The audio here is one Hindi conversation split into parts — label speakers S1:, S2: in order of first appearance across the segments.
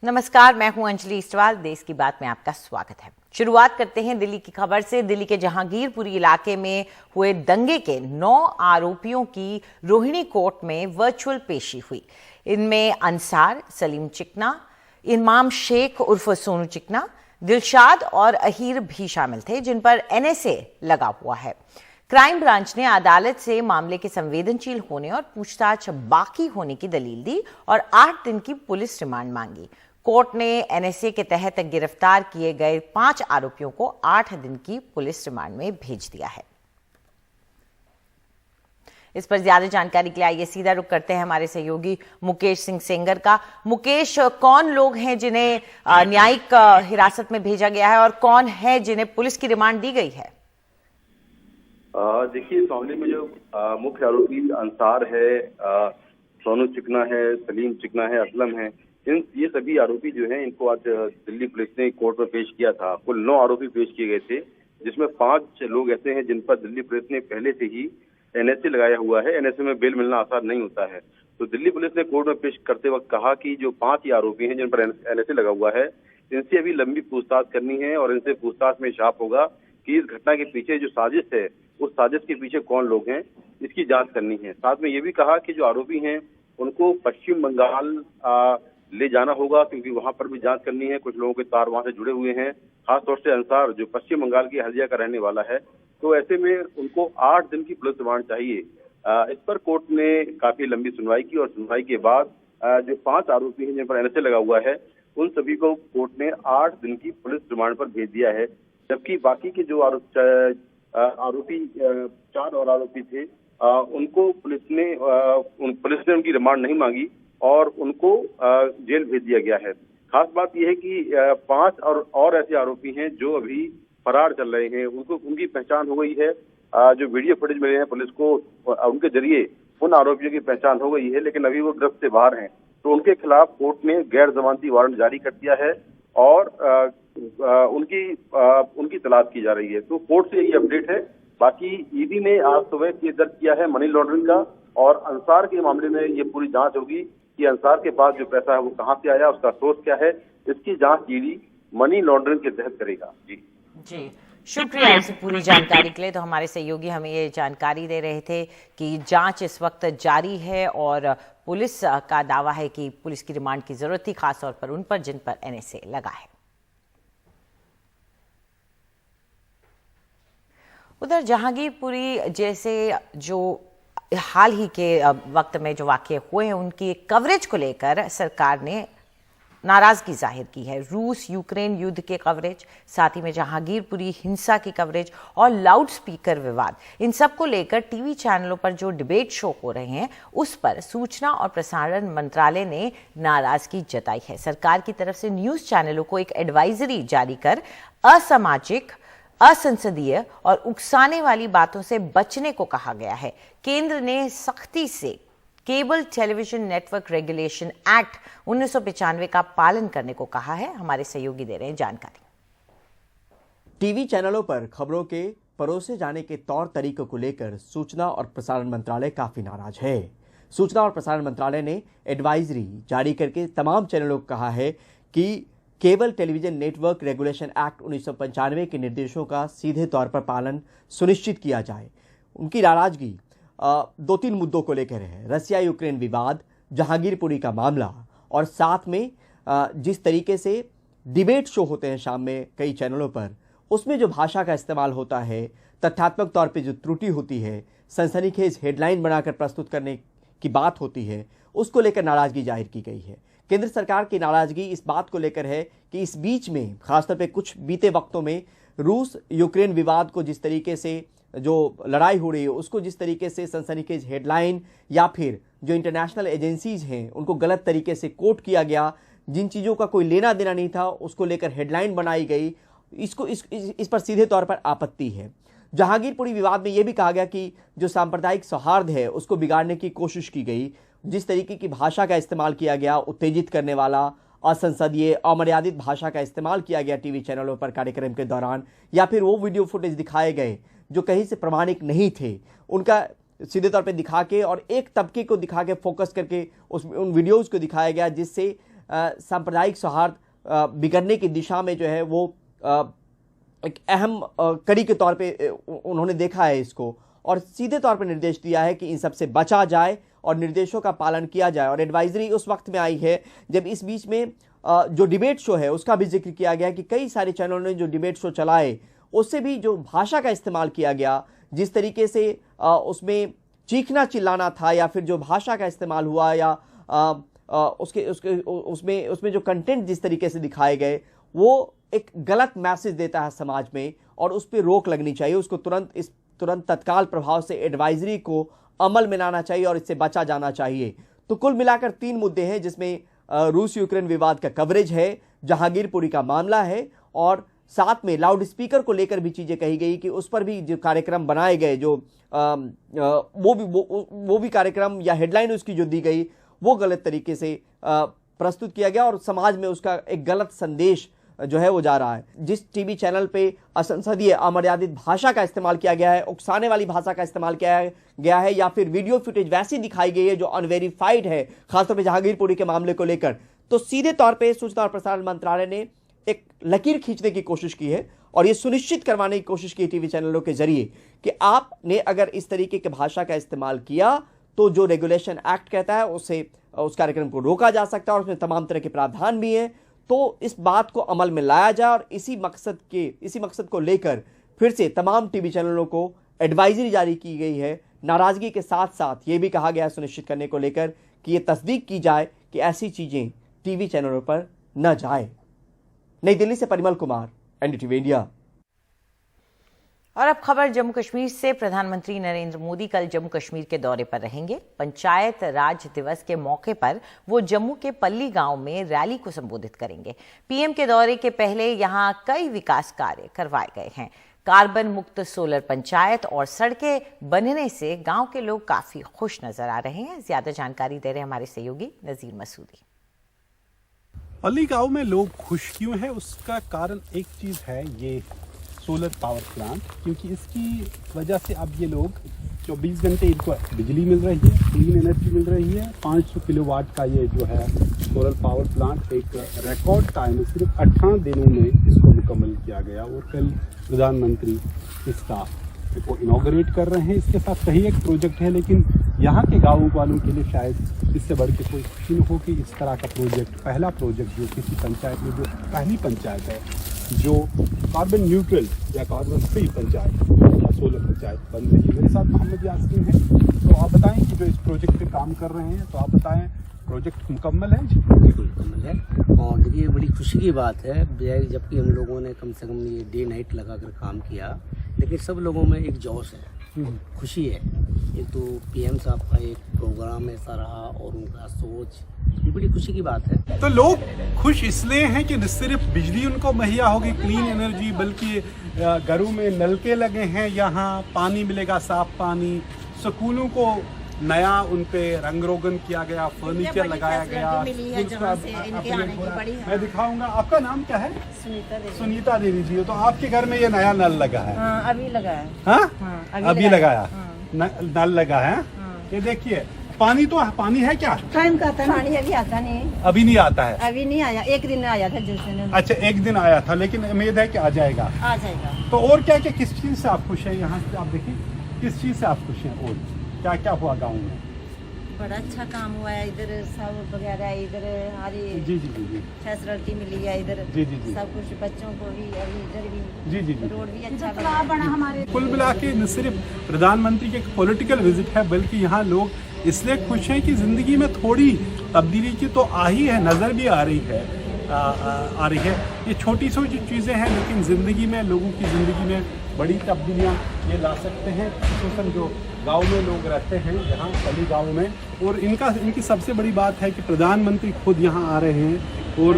S1: नमस्कार, मैं हूं अंजलि इस्टवाल। देश की बात में आपका स्वागत है। शुरुआत करते हैं दिल्ली की खबर से। दिल्ली के जहांगीरपुरी इलाके में हुए दंगे के 9 आरोपियों की रोहिणी कोर्ट में वर्चुअल पेशी हुई। इनमें अंसार, सलीम चिकना, इमाम शेख उर्फ सोनू चिकना, दिलशाद और अहीर भी शामिल थे, जिन पर NSA लगा हुआ है। क्राइम ब्रांच ने अदालत से मामले के संवेदनशील होने और पूछताछ बाकी होने की दलील दी और 8 दिन की पुलिस रिमांड मांगी। कोर्ट ने NSA के तहत गिरफ्तार किए गए 5 आरोपियों को 8 दिन की पुलिस रिमांड में भेज दिया है। इस पर ज्यादा जानकारी के लिए आइए सीधा रुख करते हैं हमारे सहयोगी मुकेश सिंह सेंगर का। मुकेश, कौन लोग हैं जिन्हें न्यायिक हिरासत में भेजा गया है और कौन है जिन्हें पुलिस की रिमांड दी गई है?
S2: देखिए, इस मामले में जो मुख्य आरोपी अंसार है, सोनू चिकना है, सलीम चिकना है, असलम है, ये सभी आरोपी जो हैं इनको आज दिल्ली पुलिस ने कोर्ट में पेश किया था। कुल 9 आरोपी पेश किए गए थे, जिसमें 5 लोग ऐसे हैं जिन पर दिल्ली पुलिस ने पहले से ही NSA लगाया हुआ है। NSA में बेल मिलना आसान नहीं होता है, तो दिल्ली पुलिस ने कोर्ट में पेश करते वक्त कहा कि जो 5 ही आरोपी हैं जिन पर NSA लगा हुआ है, इनसे अभी लंबी पूछताछ करनी है और इनसे पूछताछ में साफ होगा कि इस घटना के पीछे जो साजिश है, उस साजिश के पीछे कौन लोग हैं, इसकी जांच करनी है। साथ में ये भी कहा कि जो आरोपी हैं उनको पश्चिम बंगाल ले जाना होगा, क्योंकि वहां पर भी जांच करनी है। कुछ लोगों के तार वहां से जुड़े हुए हैं, खासतौर से अंसार जो पश्चिम बंगाल की हल्दिया का रहने वाला है। तो ऐसे में उनको 8 दिन की पुलिस रिमांड चाहिए। इस पर कोर्ट ने काफी लंबी सुनवाई की और सुनवाई के बाद जो 5 आरोपी हैं जिन पर NSA लगा हुआ है, उन सभी को कोर्ट ने 8 दिन की पुलिस रिमांड पर भेज दिया है। जबकि बाकी के जो आरोपी 4 और आरोपी थे, उनको पुलिस ने उनकी रिमांड नहीं मांगी और उनको जेल भेज दिया गया है। खास बात यह है कि 5 और ऐसे आरोपी हैं जो अभी फरार चल रहे हैं। उनकी पहचान हो गई है। जो वीडियो फुटेज मिले हैं पुलिस को, उनके जरिए उन आरोपियों की पहचान हो गई है, लेकिन अभी वो गिरफ्त से बाहर हैं। तो उनके खिलाफ कोर्ट ने गैर जमानती वारंट जारी कर दिया है और उनकी तलाश की जा रही है। तो कोर्ट से ये अपडेट है। बाकी ईडी ने आज सुबह केस दर्ज किया है मनी लॉन्ड्रिंग का, और अंसार के मामले में ये पूरी जांच होगी कि अंसार के पास जो पैसा है वो कहां से आया, उसका सोर्स क्या है। इसकी जांच ईडी मनी लॉन्ड्रिंग के तहत करेगा।
S1: जी, शुक्रिया इस पूरी जानकारी के लिए। तो हमारे सहयोगी हमें ये जानकारी दे रहे थे कि जांच इस वक्त जारी है और पुलिस का दावा है कि पुलिस की रिमांड की जरूरत थी, खासतौर पर उन पर जिन पर NSA लगा है। उधर जहांगीरपुरी जैसे जो हाल ही के वक्त में जो वाकये हुए हैं, उनकी कवरेज को लेकर सरकार ने नाराजगी जाहिर की है। रूस यूक्रेन युद्ध के कवरेज, साथ ही में जहांगीरपुरी हिंसा की कवरेज और लाउड स्पीकर विवाद, इन सब को लेकर टीवी चैनलों पर जो डिबेट शो हो रहे हैं, उस पर सूचना और प्रसारण मंत्रालय ने नाराजगी जताई है। सरकार की तरफ से न्यूज चैनलों को एक एडवाइजरी जारी कर असामाजिक, असंसदीय और उकसाने वाली बातों से बचने को कहा गया है। केंद्र ने सख्ती से cable television network regulation act 1995 का पालन करने को कहा है। हमारे सहयोगी दे रहे हैं जानकारी।
S3: टीवी चैनलों पर खबरों के परोसे जाने के तौर तरीकों को लेकर सूचना और प्रसारण मंत्रालय काफी नाराज है। सूचना और प्रसारण मंत्रालय ने एडवाइजरी जारी करके तमाम चैनलों को कहा है कि cable television network regulation act 1995 के निर्देशों का सीधे तौर पर पालन सुनिश्चित किया जाए। उनकी नाराजगी 2-3 मुद्दों को लेकर है। रसिया यूक्रेन विवाद, जहांगीरपुरी का मामला और साथ में जिस तरीके से डिबेट शो होते हैं शाम में कई चैनलों पर, उसमें जो भाषा का इस्तेमाल होता है, तथ्यात्मक तौर पे जो त्रुटि होती है, सनसनीखेज हेडलाइन बनाकर प्रस्तुत करने की बात होती है, उसको लेकर नाराजगी जाहिर की गई है। केंद्र सरकार की नाराजगी इस बात को लेकर है कि इस बीच में खासतौर पे कुछ बीते वक्तों में रूस यूक्रेन विवाद को जिस तरीके से जो लड़ाई हो रही है, उसको जिस तरीके से सनसनीखेज हेडलाइन या फिर जो इंटरनेशनल एजेंसीज हैं उनको गलत तरीके से कोट किया गया, जिन चीज़ों का कोई लेना देना नहीं था उसको लेकर हेडलाइन बनाई गई, इस पर सीधे तौर पर आपत्ति है। जहांगीरपुरी विवाद में यह भी कहा गया कि जो सांप्रदायिक सौहार्द है उसको बिगाड़ने की कोशिश की गई, जिस तरीके की भाषा का इस्तेमाल किया गया, उत्तेजित करने वाला, असंसदीय, अमर्यादित भाषा का इस्तेमाल किया गया टीवी चैनलों पर कार्यक्रम के दौरान, या फिर वो वीडियो फुटेज दिखाए गए जो कहीं से प्रमाणिक नहीं थे, उनका सीधे तौर पे दिखा के और एक तबके को दिखा के फोकस करके उन वीडियोज़ को दिखाया गया, जिससे सांप्रदायिक सौहार्द बिगड़ने की दिशा में जो है वो एक अहम कड़ी के तौर पे उन्होंने देखा है इसको, और सीधे तौर पर निर्देश दिया है कि इन सब से बचा जाए और निर्देशों का पालन किया जाए। और एडवाइजरी उस वक्त में आई है जब इस बीच में जो डिबेट शो है उसका भी जिक्र किया गया कि कई सारे चैनलों ने जो डिबेट शो चलाए उससे भी जो भाषा का इस्तेमाल किया गया, जिस तरीके से उसमें चीखना चिल्लाना था या फिर जो भाषा का इस्तेमाल हुआ या उसमें जो कंटेंट जिस तरीके से दिखाए गए वो एक गलत मैसेज देता है समाज में, और उस पर रोक लगनी चाहिए। उसको तुरंत तत्काल प्रभाव से एडवाइजरी को अमल में लाना चाहिए और इससे बचा जाना चाहिए। तो कुल मिलाकर 3 मुद्दे हैं जिसमें रूस यूक्रेन विवाद का कवरेज है, जहांगीरपुरी का मामला है, और साथ में लाउड स्पीकर को लेकर भी चीजें कही गई कि उस पर भी जो कार्यक्रम बनाए गए, जो वो भी कार्यक्रम या हेडलाइन उसकी जो दी गई वो गलत तरीके से प्रस्तुत किया गया और समाज में उसका एक गलत संदेश जो है वो जा रहा है। जिस टीवी चैनल पे असंसदीय अमर्यादित भाषा का इस्तेमाल किया गया है, उकसाने वाली भाषा का इस्तेमाल किया गया है, या फिर वीडियो फुटेज वैसी दिखाई गई है जो अनवेरिफाइड है, खासतौर पे जहांगीरपुरी के मामले को लेकर, तो सीधे तौर पे सूचना और प्रसारण मंत्रालय ने एक लकीर खींचने की कोशिश की है और ये सुनिश्चित करवाने की कोशिश की टीवी चैनलों के जरिए कि आपने अगर इस तरीके की भाषा का इस्तेमाल किया तो जो रेगुलेशन एक्ट कहता है उससे उस कार्यक्रम को रोका जा सकता है और उसमें तमाम तरह के प्रावधान भी हैं। तो इस बात को अमल में लाया जाए और इसी मकसद को लेकर फिर से तमाम टीवी चैनलों को एडवाइजरी जारी की गई है। नाराजगी के साथ साथ ये भी कहा गया सुनिश्चित करने को लेकर कि ये तस्दीक की जाए कि ऐसी चीजें टीवी चैनलों पर न जाए। नई दिल्ली से परिमल कुमार, एनडीटीवी इंडिया।
S1: और अब खबर जम्मू कश्मीर से। प्रधानमंत्री नरेंद्र मोदी कल जम्मू कश्मीर के दौरे पर रहेंगे। पंचायत राज दिवस के मौके पर वो जम्मू के पल्ली गांव में रैली को संबोधित करेंगे। पीएम के दौरे के पहले यहां कई विकास कार्य करवाए गए हैं। कार्बन मुक्त सोलर पंचायत और सड़कें बनने से गांव के लोग काफी खुश नजर आ रहे हैं। ज्यादा जानकारी दे रहे हमारे सहयोगी नजीर मसूदी।
S4: पल्ली गांव में लोग खुश क्यों हैं, उसका कारण एक चीज है, ये सोलर पावर प्लांट, क्योंकि इसकी वजह से अब ये लोग 24 घंटे इनको बिजली मिल रही है, क्लीन एनर्जी मिल रही है। 500 किलोवाट का ये जो है सोलर पावर प्लांट एक रिकॉर्ड टाइम में सिर्फ 18 दिनों में इसको मुकम्मल किया गया और कल प्रधानमंत्री इसका को इनॉग्रेट कर रहे हैं। इसके साथ कई एक प्रोजेक्ट है, लेकिन यहाँ के गाँव वालों के लिए शायद इससे बढ़ के कोई खुशी न हो कि इस तरह का प्रोजेक्ट, पहला प्रोजेक्ट जो किसी पंचायत में, जो पहली पंचायत है जो कार्बन न्यूट्रल या कार्बन फ्री पंचायत या सोलर पंचायत बन रही है। मेरे साथ मोहम्मद यासीन है, तो आप बताएं कि जो इस प्रोजेक्ट पे काम कर रहे हैं, तो आप बताएं प्रोजेक्ट मुकम्मल है?
S5: बिल्कुल मुकम्मल है। और देखिए बड़ी खुशी की बात है, जबकि हम लोगों ने कम से कम ये डे नाइट लगाकर काम किया, लेकिन सब लोगों में एक जोश है, खुशी है। एक तो पीएम साहब का एक प्रोग्राम ऐसा रहा और उनका सोच, ये बड़ी खुशी की बात है।
S4: तो लोग खुश इसलिए हैं कि न सिर्फ बिजली उनको मुहैया होगी, क्लीन एनर्जी, बल्कि घरों में नलके लगे हैं, यहाँ पानी मिलेगा, साफ पानी, स्कूलों को नया उन पे रंग रोगन किया गया, फर्नीचर लगाया गया। मैं दिखाऊंगा। आपका नाम क्या है? सुनीता देवी जी। तो आपके घर में ये नया नल लगा है?
S6: अभी लगा है।
S4: हाँ, अभी लगाया नल लगा है। ये देखिए, पानी तो पानी है क्या?
S6: टाइम का था, पानी अभी आता नहीं,
S4: अभी नहीं आता है।
S6: अभी नहीं आया, एक दिन आया था जैसे।
S4: अच्छा, एक दिन आया था, लेकिन उम्मीद है कि आ जाएगा।
S6: आ जाएगा। तो
S4: और क्या क्या, किस चीज से आप खुश हैं? यहाँ से आप देखिए, किस चीज से आप खुश हैं और क्या क्या हुआ गाँव में?
S6: बड़ा अच्छा काम हुआ है इधर, सब वगैरह इधर हमारी
S4: जी जी जी जी
S6: फैसिलिटी मिली है इधर।
S4: जी जी जी
S6: सब कुछ बच्चों को भी, अभी इधर भी
S4: जी जी जी
S6: रोड भी अच्छा बना हमारे।
S4: कुल मिला के न सिर्फ प्रधानमंत्री की एक पॉलिटिकल विजिट है, बल्कि यहाँ लोग इसलिए खुश हैं कि जिंदगी में थोड़ी तब्दीली की तो आ ही है, नज़र भी आ रही है। ये छोटी छोटी चीज़ें हैं, लेकिन ज़िंदगी में, लोगों की ज़िंदगी में बड़ी तब्दीलियाँ ये ला सकते हैं। खासतौर जो गांव में लोग रहते हैं, यहाँ पल्ली गांव में, और इनकी सबसे बड़ी बात है कि प्रधानमंत्री खुद यहाँ आ रहे हैं। और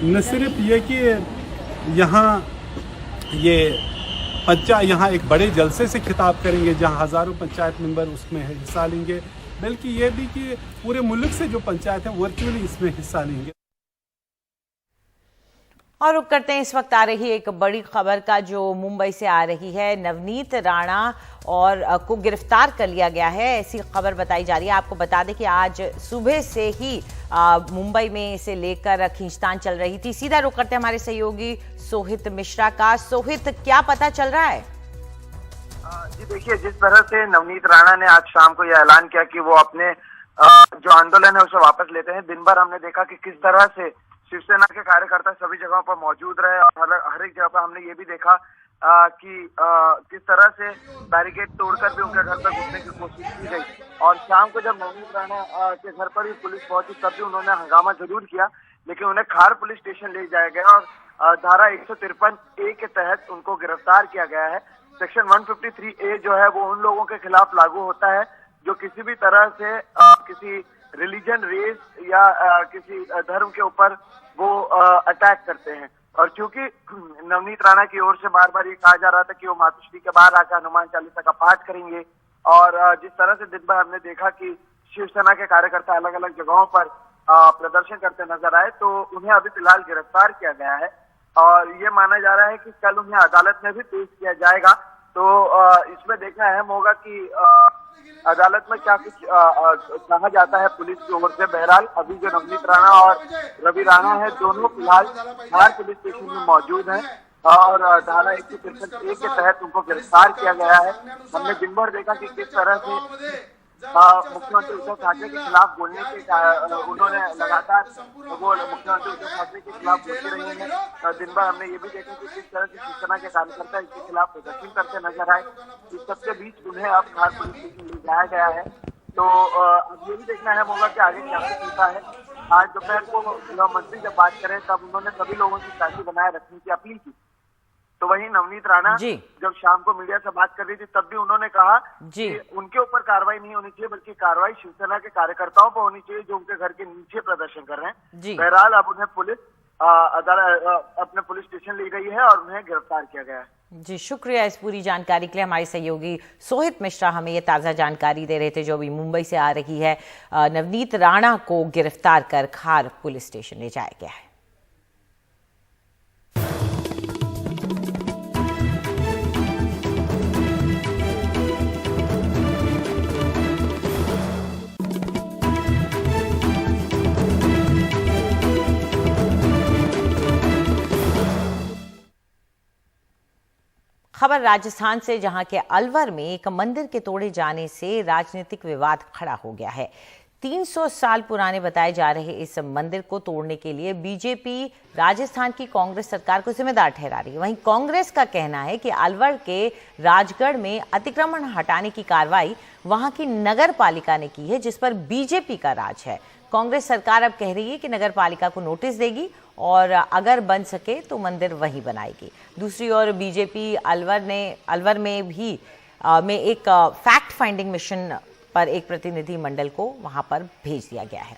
S4: न सिर्फ ये कि यहाँ यहाँ एक बड़े जलसे से खिताब करेंगे जहाँ हज़ारों पंचायत मेंबर उसमें हिस्सा लेंगे, बल्कि ये भी कि पूरे मुल्क से जो पंचायत है वर्चुअली इसमें हिस्सा लेंगे।
S1: और रुक करते हैं इस वक्त आ रही एक बड़ी खबर का जो मुंबई से आ रही है। नवनीत राणा और को गिरफ्तार कर लिया गया है, ऐसी खबर बताई जा रही है। आपको बता दें कि आज सुबह से ही मुंबई में इसे लेकर खींचतान चल रही थी। सीधा रुक करते हैं हमारे सहयोगी सोहित मिश्रा का। सोहित, क्या पता चल रहा है?
S7: जी देखिए, जिस तरह से नवनीत राणा ने आज शाम को यह ऐलान किया कि वो अपने जो आंदोलन है उसे वापस लेते हैं। दिन भर हमने देखा कि किस तरह से शिवसेना के कार्यकर्ता सभी जगहों पर मौजूद रहे और हर एक जगह पर हमने ये भी देखा कि किस तरह से बैरिकेड तोड़कर भी उनके घर पर घुसने की कोशिश की गई। और शाम को जब नवनीत राणा के घर पर ही पुलिस पहुंची तब भी उन्होंने हंगामा जरूर किया, लेकिन उन्हें खार पुलिस स्टेशन ले जाया गया और धारा 153A के तहत उनको गिरफ्तार किया गया है। सेक्शन 153A जो है वो उन लोगों के खिलाफ लागू होता है जो किसी भी तरह से किसी रिलीजन, रेस या किसी धर्म के ऊपर वो अटैक करते हैं। और चूंकि नवनीत राणा की ओर से बार बार ये कहा जा रहा था कि वो मातोश्री के बाहर आकर हनुमान चालीसा का पाठ करेंगे, और जिस तरह से दिन भर हमने देखा कि शिवसेना के कार्यकर्ता अलग अलग जगहों पर प्रदर्शन करते नजर आए, तो उन्हें अभी फिलहाल गिरफ्तार किया गया है और ये माना जा रहा है कि कल उन्हें अदालत में भी पेश किया जाएगा। तो इसमें देखना अहम होगा कि अदालत में क्या कुछ कहा जाता है पुलिस की ओर से। बहरहाल अभी जो नवनीत राणा और रवि राणा है, दोनों फिलहाल धार पुलिस स्टेशन में मौजूद हैं और धारा 153A के तहत उनको गिरफ्तार किया गया है। हमने दिन भर देखा कि किस तरह से मुख्यमंत्री उद्धव ठाकरे के खिलाफ बोलने के उन्होंने लगातार वो मुख्यमंत्री उद्धव ठाकरे के खिलाफ बोलते रहे हैं। दिन भर हमने ये भी देखा कि किस तरह से शिवसेना के कार्यकर्ता इसके खिलाफ प्रदर्शन करते नजर आए। इस सबके बीच उन्हें अब धार पुलिस स्टेशन ले जाया गया है। तो अब ये भी देखना है होगा कि आगे क्या कुछ होता है। आज दोपहर को गृह मंत्री जब बात करें तब उन्होंने सभी लोगों की शांति बनाए रखने की अपील की। तो वहीं नवनीत राणा जब शाम को मीडिया से बात कर रही थी तब भी उन्होंने कहा कि उनके ऊपर कार्रवाई नहीं होनी चाहिए, बल्कि कार्रवाई शिवसेना के कार्यकर्ताओं पर होनी चाहिए जो उनके घर के नीचे प्रदर्शन कर रहे हैं। बहरहाल अब उन्हें पुलिस अपने पुलिस स्टेशन ले गई है और उन्हें गिरफ्तार किया गया है।
S1: जी, शुक्रिया इस पूरी जानकारी के लिए। हमारे सहयोगी सोहित मिश्रा हमें ये ताज़ा जानकारी दे रहे थे जो अभी मुंबई से आ रही है। नवनीत राणा को गिरफ्तार कर खार पुलिस स्टेशन ले जाया गया है। खबर राजस्थान से, जहां के अलवर में एक मंदिर के तोड़े जाने से राजनीतिक विवाद खड़ा हो गया है। 300 साल पुराने बताए जा रहे इस मंदिर को तोड़ने के लिए बीजेपी राजस्थान की कांग्रेस सरकार को जिम्मेदार ठहरा रही है। वहीं कांग्रेस का कहना है कि अलवर के राजगढ़ में अतिक्रमण हटाने की कार्रवाई वहां की नगर पालिका ने की है, जिस पर बीजेपी का राज है। कांग्रेस सरकार अब कह रही है कि नगर पालिका को नोटिस देगी और अगर बन सके तो मंदिर वहीं बनाएगी। दूसरी ओर बीजेपी अलवर में भी एक फैक्ट फाइंडिंग मिशन पर एक प्रतिनिधि मंडल को वहां पर भेज दिया गया है।